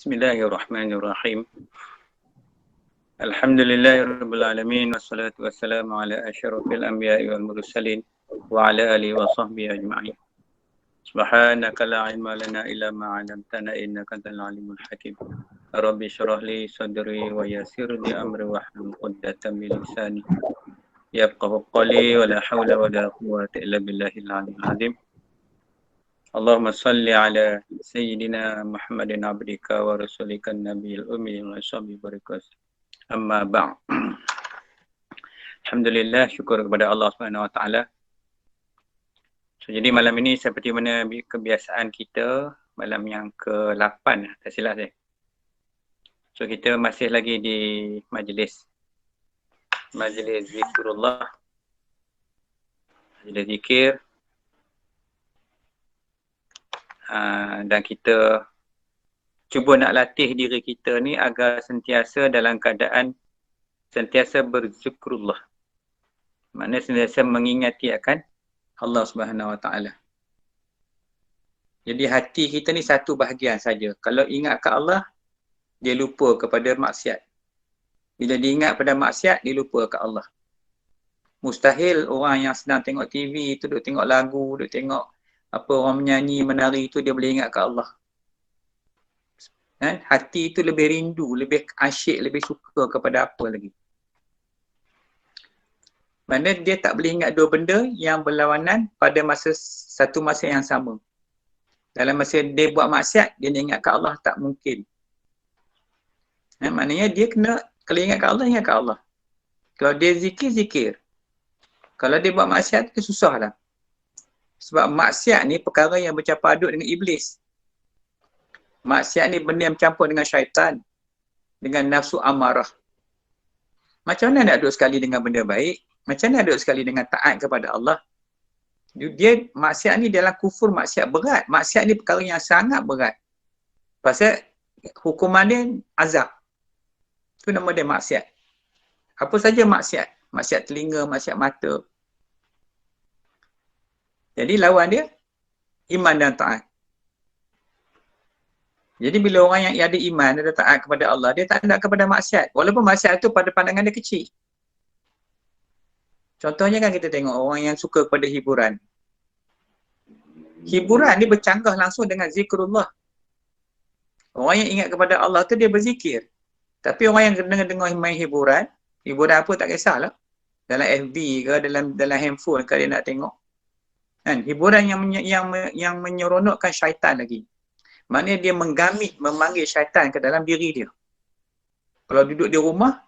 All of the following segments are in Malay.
Bismillahirrahmanirrahim. Alhamdulillahirabbil alamin wassalatu wassalamu ala asyrafil anbiya'i wal mursalin wa ala alihi wa sahbihi ajma'in. Subhanaka la ilma lana illa ma 'allamtana innaka antal alimul hakim. Rabbi shrah li sadri wa yassir li amri wahlul 'uqdatam min lisani yafqahu qawli wa la hawla wa la quwwata illa billahil 'aliyyil 'azim. Allahumma salli ala Sayyidina Muhammadin abdika wa rasulika nabiyil ummi wa sahbihi barakas. Amma ba'. Alhamdulillah, syukur kepada Allah Subhanahu Wa Taala. So, jadi malam ini seperti mana kebiasaan kita, malam yang ke-8, tak silap saya. So kita masih lagi di majlis zikrullah, majlis zikir. Dan kita cuba nak latih diri kita ni agar sentiasa dalam keadaan sentiasa berzikrullah. Maknanya sentiasa mengingati akan Allah Subhanahu Wa Taala. Jadi hati kita ni satu bahagian saja. Kalau ingat ke Allah, dia lupa kepada maksiat. Bila dia ingat pada maksiat, dia lupa ke Allah. Mustahil orang yang sedang tengok TV tu, duk tengok lagu, duk tengok apa orang menyanyi, menari itu dia boleh ingat ke Allah. Kan? Hati itu lebih rindu, lebih asyik, lebih suka kepada apa lagi. Maksudnya dia tak boleh ingat dua benda yang berlawanan pada satu masa yang sama. Dalam masa dia buat maksiat, dia nak ingat ke Allah, tak mungkin. Maknanya dia kena, kalau ingat ke Allah, ingat ke Allah. Kalau dia zikir, zikir. Kalau dia buat maksiat, itu susah lah. Sebab maksiat ni perkara yang bercampur aduk dengan iblis. Maksiat ni benda yang bercampur dengan syaitan, dengan nafsu amarah. Macam mana nak duduk sekali dengan benda baik? Macam mana nak duduk sekali dengan taat kepada Allah? Dia maksiat ni dalam kufur, maksiat berat. Maksiat ni perkara yang sangat berat. Pasal hukuman dia azab. Itu nama dia maksiat. Apa saja maksiat? Maksiat telinga, maksiat mata. Jadi lawan dia iman dan taat. Jadi bila orang yang ada iman, ada taat kepada Allah, dia tak nak kepada maksiat. Walaupun maksiat itu pada pandangan dia kecil. Contohnya kan kita tengok orang yang suka kepada hiburan. Hiburan ni bercanggah langsung dengan zikrullah. Orang yang ingat kepada Allah tu dia berzikir. Tapi orang yang dengar main hiburan apa tak kisahlah. Dalam FB ke, dalam handphone ke dia nak tengok. Kan? Hiburan yang menyeronokkan syaitan lagi. Maknanya dia menggamit, memanggil syaitan ke dalam diri dia. Kalau duduk di rumah,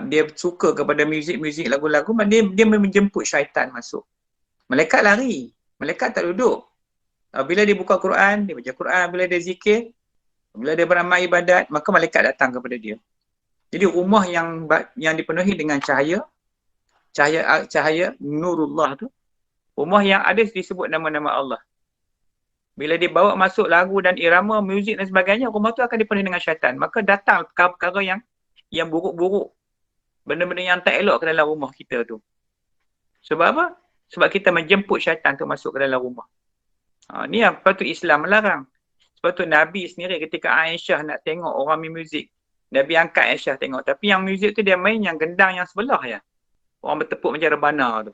dia suka kepada muzik-muzik, lagu-lagu, maknanya dia menjemput syaitan masuk. Malaikat lari. Malaikat tak duduk. Bila dia buka Quran, dia baca Quran. Bila dia zikir, bila dia beramal ibadat, maka malaikat datang kepada dia. Jadi rumah yang dipenuhi dengan cahaya nurullah tu, rumah yang ada disebut nama-nama Allah. Bila dia bawa masuk lagu dan irama, muzik dan sebagainya, rumah tu akan dipenuhi dengan syaitan. Maka datang perkara-perkara yang buruk-buruk. Benda-benda yang tak elok ke dalam rumah kita tu. Sebab apa? Sebab kita menjemput syaitan tu masuk ke dalam rumah. Ni yang patut Islam melarang. Sebab tu Nabi sendiri ketika Aisyah nak tengok orang main muzik, Nabi angkat Aisyah tengok. Tapi yang muzik tu dia main yang gendang yang sebelah ya. Orang bertepuk macam rebana tu.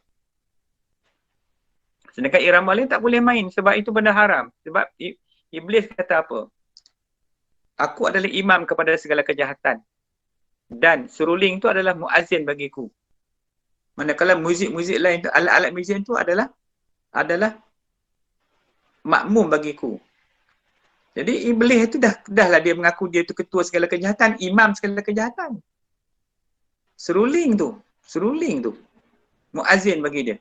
Sedangkan irama lain tak boleh main sebab itu benda haram. Sebab iblis kata apa? Aku adalah imam kepada segala kejahatan. Dan seruling tu adalah muazzin bagiku. Manakala muzik-muzik lain tu, alat-alat muzik tu adalah makmum bagiku. Jadi iblis itu dahlah dia mengaku dia tu ketua segala kejahatan, imam segala kejahatan. Seruling tu muazzin bagi dia.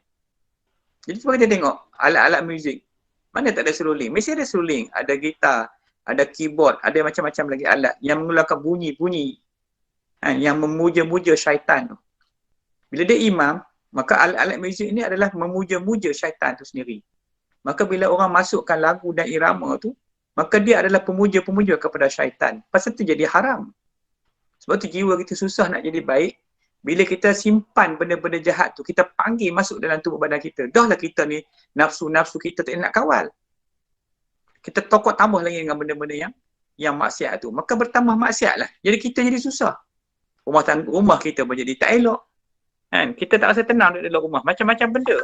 Jadi cuba kita tengok alat-alat muzik. Mana tak ada seruling? Mesti ada seruling, ada gitar, ada keyboard, ada macam-macam lagi alat yang mengeluarkan bunyi-bunyi yang memuja-muja syaitan tu. Bila dia imam, maka alat-alat muzik ini adalah memuja-muja syaitan tu sendiri. Maka bila orang masukkan lagu dan irama tu, maka dia adalah pemuja-pemuja kepada syaitan. Pasal tu jadi haram. Sebab tu jiwa kita susah nak jadi baik. Bila kita simpan benda-benda jahat tu, kita panggil masuk dalam tubuh badan kita. Dahlah kita ni, nafsu-nafsu kita tak nak kawal. Kita tokok tambah lagi dengan benda-benda yang maksiat tu, maka bertambah maksiat lah. Jadi kita jadi susah. Rumah kita pun jadi tak elok. Kan? Kita tak rasa tenang duduk dalam rumah. Macam-macam benda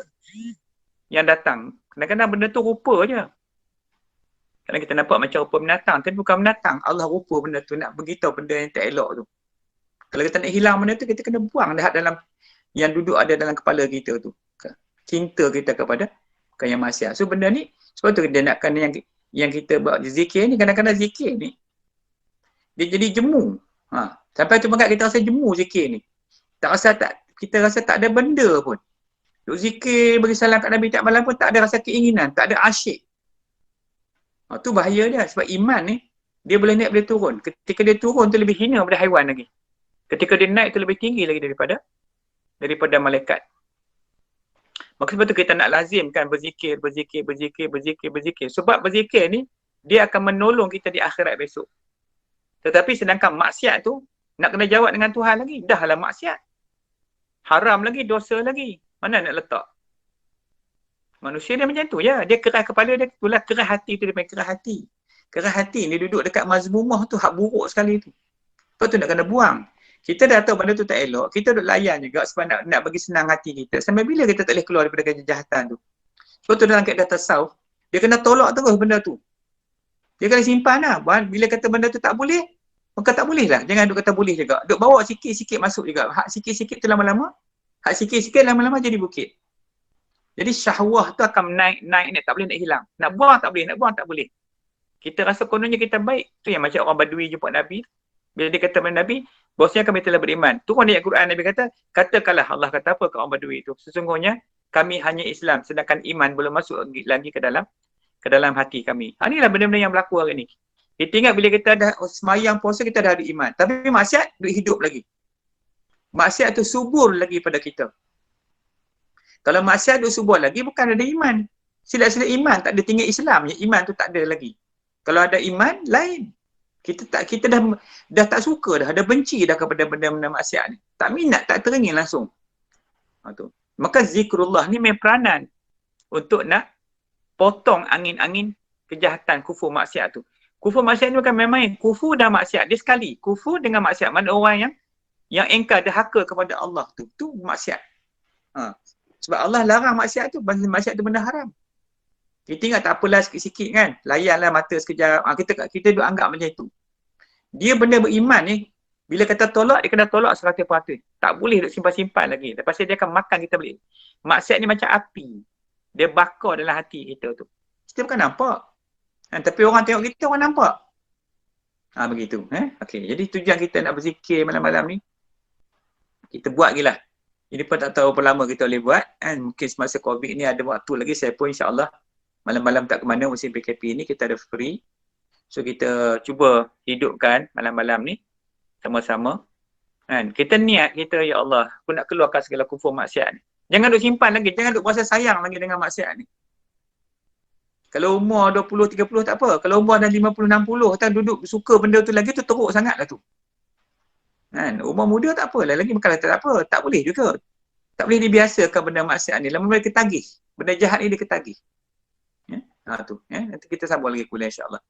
yang datang. Kadang-kadang benda tu rupa je. Kadang kita nampak macam rupa binatang, tapi bukan binatang. Allah rupa benda tu, nak beritahu benda yang tak elok tu. Kalau kita nak hilang benda tu, kita kena buang dah dalam yang duduk ada dalam kepala kita tu. Cinta kita kepada yang maksiat. So benda ni, sebab tu dia nakkan yang kita buat zikir ni, kadang-kadang zikir ni, dia jadi jemu. Sampai tu bangkat kita rasa jemu zikir ni. Kita rasa tak ada benda pun. Duk zikir, bagi salam kat Nabi tak malam pun tak ada rasa keinginan, tak ada asyik. Tu bahaya dia. Sebab iman ni, dia boleh naik, boleh turun. Ketika dia turun tu lebih hina daripada haiwan lagi. Ketika dia naik tu lebih tinggi lagi daripada malaikat. Maka sebab tu kita nak lazimkan berzikir. Sebab berzikir ni, dia akan menolong kita di akhirat besok. Tetapi sedangkan maksiat tu, nak kena jawab dengan Tuhan lagi. Dah lah maksiat. Haram lagi, dosa lagi. Mana nak letak? Manusia dia macam tu je. Dia keras kepala dia, itulah keras hati tu, dia panggil keras hati. Keras hati ni duduk dekat mazmumah tu, hak buruk sekali tu. Lepas tu nak kena buang. Kita dah tahu benda tu tak elok, kita duduk layan juga sebab nak bagi senang hati kita. Sampai bila kita tak boleh keluar daripada kejahatan tu? Sebab tu dalam kaedah tasawuf, dia kena tolak terus benda tu. Dia kena simpan lah. Bila kata benda tu tak boleh, maka tak boleh lah. Jangan duk kata boleh juga. Duk bawa sikit-sikit masuk juga. Hak sikit-sikit tu lama-lama, jadi bukit. Jadi syahwah tu akan naik, tak boleh nak hilang. Nak buang tak boleh, nak buang tak boleh. Kita rasa kononnya kita baik. Tu yang macam orang Badui jumpa Nabi. Bila dia kata kepada Nabi, bahawasanya kami telah beriman. Turun ayat Quran, Nabi kata, katakanlah, Allah kata apa ke orang Badui itu? Sesungguhnya kami hanya Islam, sedangkan iman belum masuk lagi ke dalam hati kami. Inilah benda-benda yang berlaku hari ni. Kita ingat bila kita dah semayang puasa, kita dah ada iman. Tapi maksiat hidup lagi. Maksiat tu subur lagi pada kita. Kalau maksiat tu subur lagi, bukan ada iman. Sila-sila iman, tak ada, tinggal Islam. Iman tu tak ada lagi. Kalau ada iman, lain. Kita dah tak suka dah benci dah kepada benda-benda maksiat ni. Tak minat, tak teringin langsung. Maka zikrullah ni memang peranan untuk nak potong angin-angin kejahatan kufur maksiat tu. Kufur maksiat ni bukan main-main. Kufur dan maksiat. Dia sekali. Kufur dengan maksiat. Mana orang yang engkar derhaka kepada Allah tu. Tu maksiat. Sebab Allah larang maksiat tu. Maksiat tu benda haram. Kita ingat tak apalah sikit-sikit kan. Layanlah mata sekejap. Kita duk anggap macam itu. Dia benda beriman ni. Bila kata tolak, dia kena tolak 100%. Tak boleh duk simpan-simpan lagi. Lepas tu dia akan makan kita balik. Maksiat ni macam api. Dia bakar dalam hati kita tu. Kita bukan nampak. Tapi orang tengok kita, orang nampak. Begitu. Okey. Jadi tujuan kita nak berzikir malam-malam ni, kita buat gila. Ini pun tak tahu berapa lama kita boleh buat. Mungkin semasa COVID ni ada waktu lagi. Saya pun insyaAllah malam-malam tak ke mana musim PKP ni, kita ada free. So kita cuba hidupkan malam-malam ni sama-sama. Kita niat kita, ya Allah, aku nak keluarkan segala kufur maksiat ni. Jangan duk simpan lagi. Jangan duk rasa sayang lagi dengan maksiat ni. Kalau umur 20-30 tak apa. Kalau umur dah 50-60, tak duduk suka benda tu lagi, tu teruk sangat lah tu. Umur muda tak apa lah. Lagi kalau tak apa. Tak boleh juga. Tak boleh dibiasakan benda maksiat ni. Lama-lama ketagih. Benda jahat ni dia ketagih. Nanti kita sambung lagi kuliah insyaAllah.